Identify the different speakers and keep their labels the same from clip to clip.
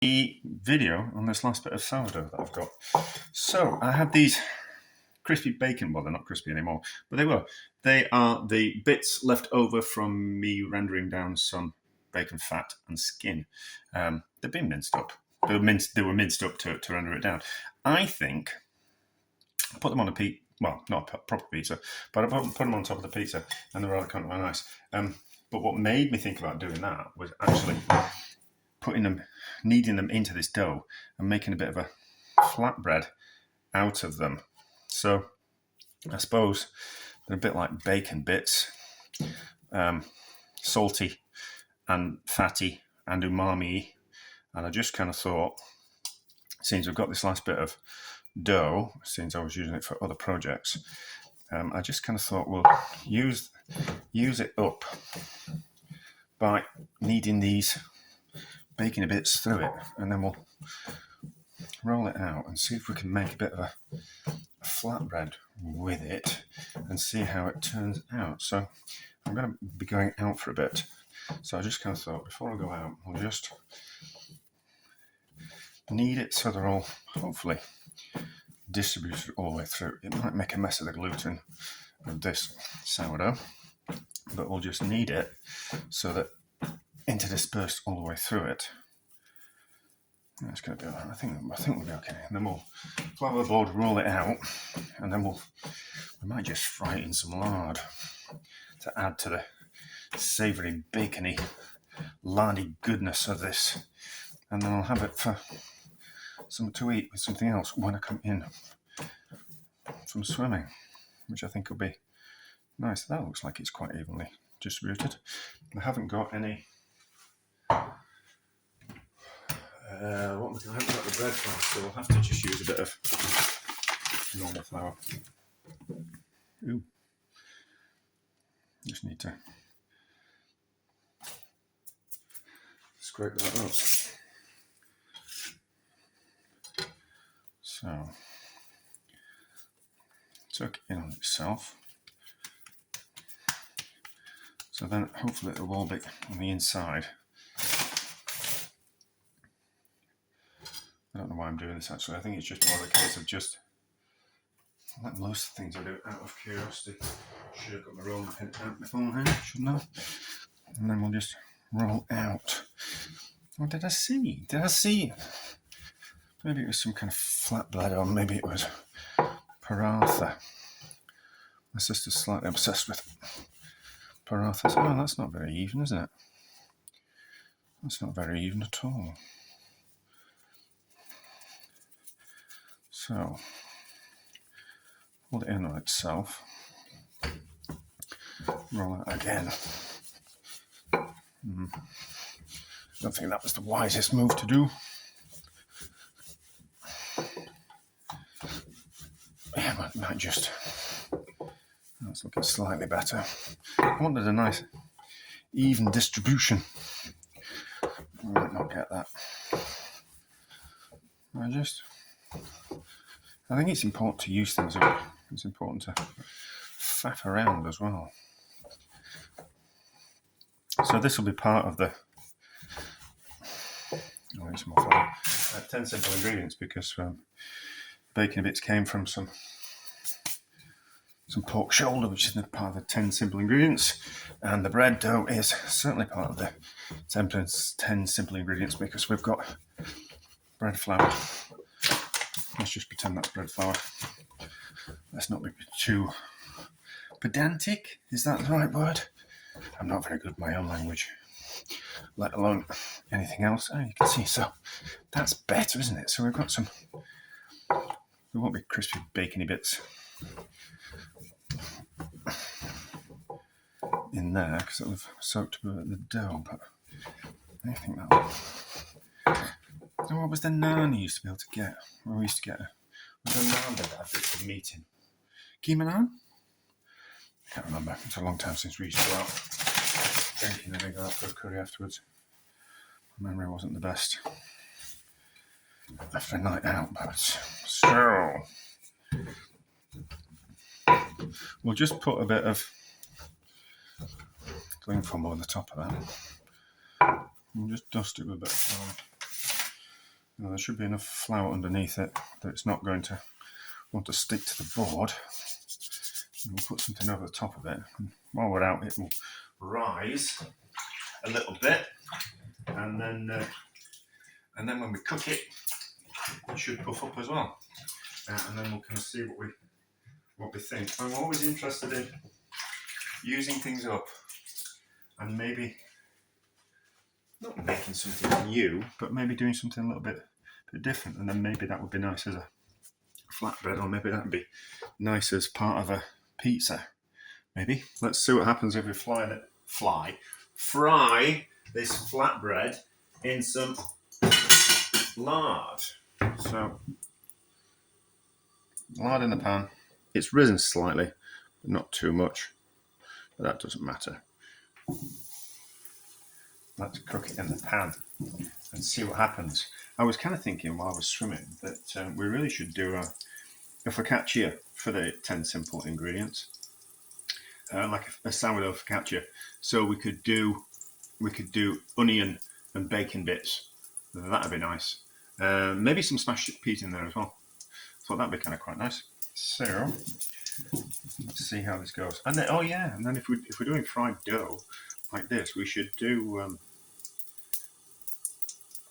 Speaker 1: video on this last bit of sourdough that I've got. So I had these crispy bacon, well, they're not crispy anymore, but they were. They are the bits left over from me rendering down some bacon fat and skin. They've been minced up. They were minced up to render it down. I think I put them on a pizza. Well, not a proper pizza, but I put them on top of the pizza, and they're kind of nice. But what made me think about doing that was actually kneading them into this dough and making a bit of a flatbread out of them. So I suppose they're a bit like bacon bits, salty and fatty and umami. And I just kind of thought, since we've got this last bit of dough, since I was using it for other projects, I just kind of thought we'll use it up by kneading these bacon bits through it, and then we'll roll it out and see if we can make a bit of a flatbread with it and see how it turns out. So I'm going to be going out for a bit, so I just kind of thought before I go out I'll just knead it so they're all hopefully distributed all the way through. It might make a mess of the gluten of this sourdough, but we'll just knead it so that interdispersed all the way through it. That's going to do it. I think we'll be okay. And then we'll flour the board, roll it out, and then we might just fry it in some lard to add to the savoury, bacony, lardy goodness of this. And then I'll have it for something to eat with something else when I come in from swimming, which I think will be nice. That looks like it's quite evenly distributed. I haven't got any. I haven't got the bread flour, so we'll have to just use a bit of normal flour. Ooh. Just need to scrape that up. So, tuck it in on itself. So then hopefully it will all be on the inside. I don't know why I'm doing this actually. I think it's just more of a case of just, like most things I do out of curiosity. Should have got my rolling pin out beforehand, shouldn't I? And then we'll just roll out. What did I see? Maybe it was some kind of flatbread, or maybe it was paratha. My sister's slightly obsessed with paratha. Oh, that's not very even, is it? That's not very even at all. So, hold it in on itself. Roll it again. Don't think that was the wisest move to do. Yeah, might just. That's looking slightly better. I wanted a nice, even distribution. I might not get that. I think it's important to use things up. It's important to faff around as well. So this will be part of the 10 simple ingredients, because bacon bits came from some pork shoulder, which is part of the 10 simple ingredients, and the bread dough is certainly part of the 10 simple ingredients, because we've got bread flour. Let's just pretend that's bread flour. Let's not be too pedantic. Is that the right word? I'm not very good at my own language, let alone anything else. Oh, you can see, so that's better, isn't it? So we've got some, there won't be crispy bacony bits in there because it'll have soaked the dough, but I think that'll. So what was the naan you used to be able to get? Well, we used to get was a naan that had bits of meat in. Keema naan? I can't remember. It's a long time since we used to go out drinking and then go out for a curry afterwards. My memory wasn't the best after a night out, but so we'll just put a bit of cling foam over the top of that. We'll just dust it with a bit of flour. There should be enough flour underneath it that it's not going to want to stick to the board. And we'll put something over the top of it. And while we're out, it will rise a little bit, and then when we cook it, it should puff up as well. And then we'll kind of see what we think. I'm always interested in using things up and maybe not making something new, but maybe doing something a little bit different, and then maybe that would be nice as a flatbread, or maybe that would be nice as part of a pizza. Maybe. Let's see what happens if we fry this flatbread in some lard. So, lard in the pan. It's risen slightly, but not too much, but that doesn't matter. Let's cook it in the pan and see what happens. I was kind of thinking while I was swimming that we really should do a focaccia for the 10 simple ingredients, like a sourdough focaccia. So we could do onion and bacon bits. That'd be nice. Maybe some smashed peas in there as well. Thought that'd be kind of quite nice. So let's see how this goes. And then, and then if we're doing fried dough like this, we should do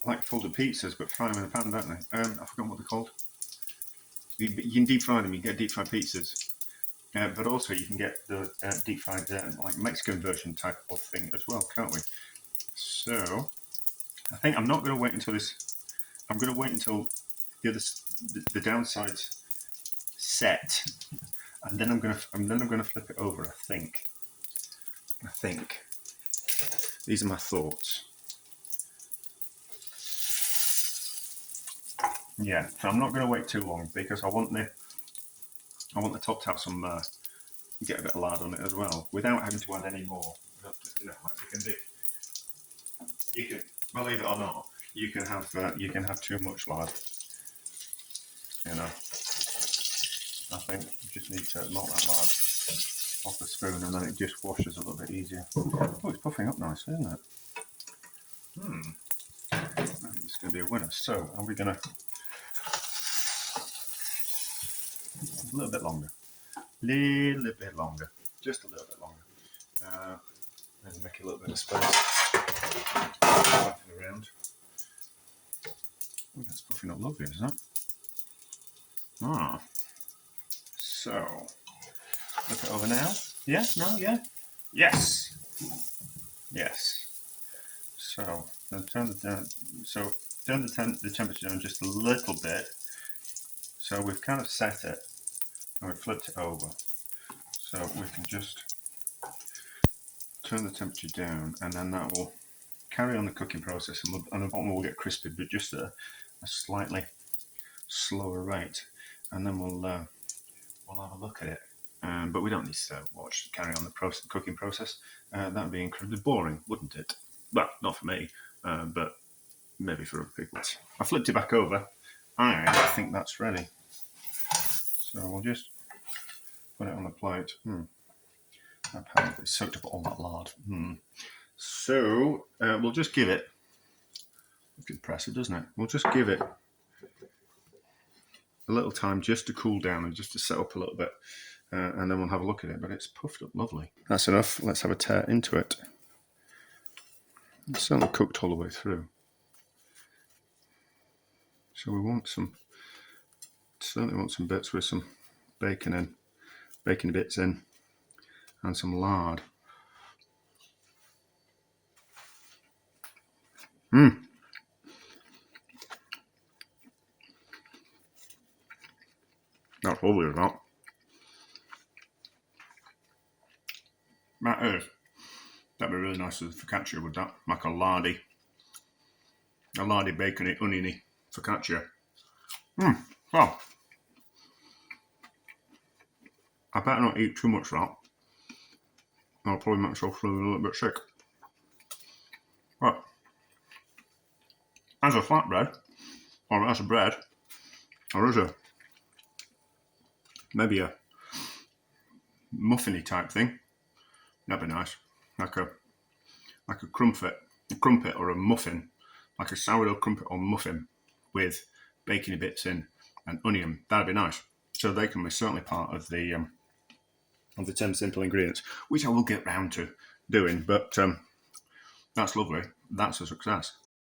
Speaker 1: like folded pizzas, but fry them in a pan, don't they? I forgot what they're called. You can deep fry them. You can get deep fried pizzas, but also you can get the deep fried like Mexican version type of thing as well, can't we? So I think I'm not going to wait until this. I'm going to wait until the downsides set, and then I'm going to flip it over. I think these are my thoughts. Yeah, so I'm not going to wait too long because I want the top to have some get a bit of lard on it as well, without having to add any more. Like we can do. You can, believe it or not, you can have too much lard. I think you just need to knock that lard off the spoon, and then it just washes a little bit easier. Oh, it's puffing up nicely, isn't it? I think it's going to be a winner. So, are we going to a little bit longer, just a little bit longer. And make a little bit of space. Puffing around. Oh, that's puffing up lovely, isn't it? So look it over now. Yeah, no, yeah, yes. So then turn the temperature down just a little bit. So we've kind of set it and we've flipped it over. So we can just turn the temperature down, and then that will carry on the cooking process, and the bottom will get crispy, but just at a slightly slower rate. And then we'll have a look at it. But we don't need to carry on the cooking process. That would be incredibly boring, wouldn't it? Well, not for me, but maybe for other people. I flipped it back over. I think that's ready. So we'll just put it on the plate. Apparently soaked up all that lard. So we'll just give it. It's impressive, doesn't it? We'll just give it a little time just to cool down and just to set up a little bit, and then we'll have a look at it. But it's puffed up lovely. That's enough. Let's have a tear into it. It's certainly cooked all the way through. So we certainly want some bits with some bacon bits in, and some lard. That's lovely, isn't it? That is. That'd be really nice as a focaccia with that, like a lardy bacony, oniony focaccia. Well, I better not eat too much of that. I'll probably make myself feel a little bit sick. But as a flatbread, or as a bread, or as maybe a muffiny type thing, that'd be nice. Like a crumpet or a muffin, like a sourdough crumpet or muffin. with bacon bits in and onion. That'd be nice. So they can be certainly part of the 10 simple ingredients, which I will get round to doing. But that's lovely. That's a success.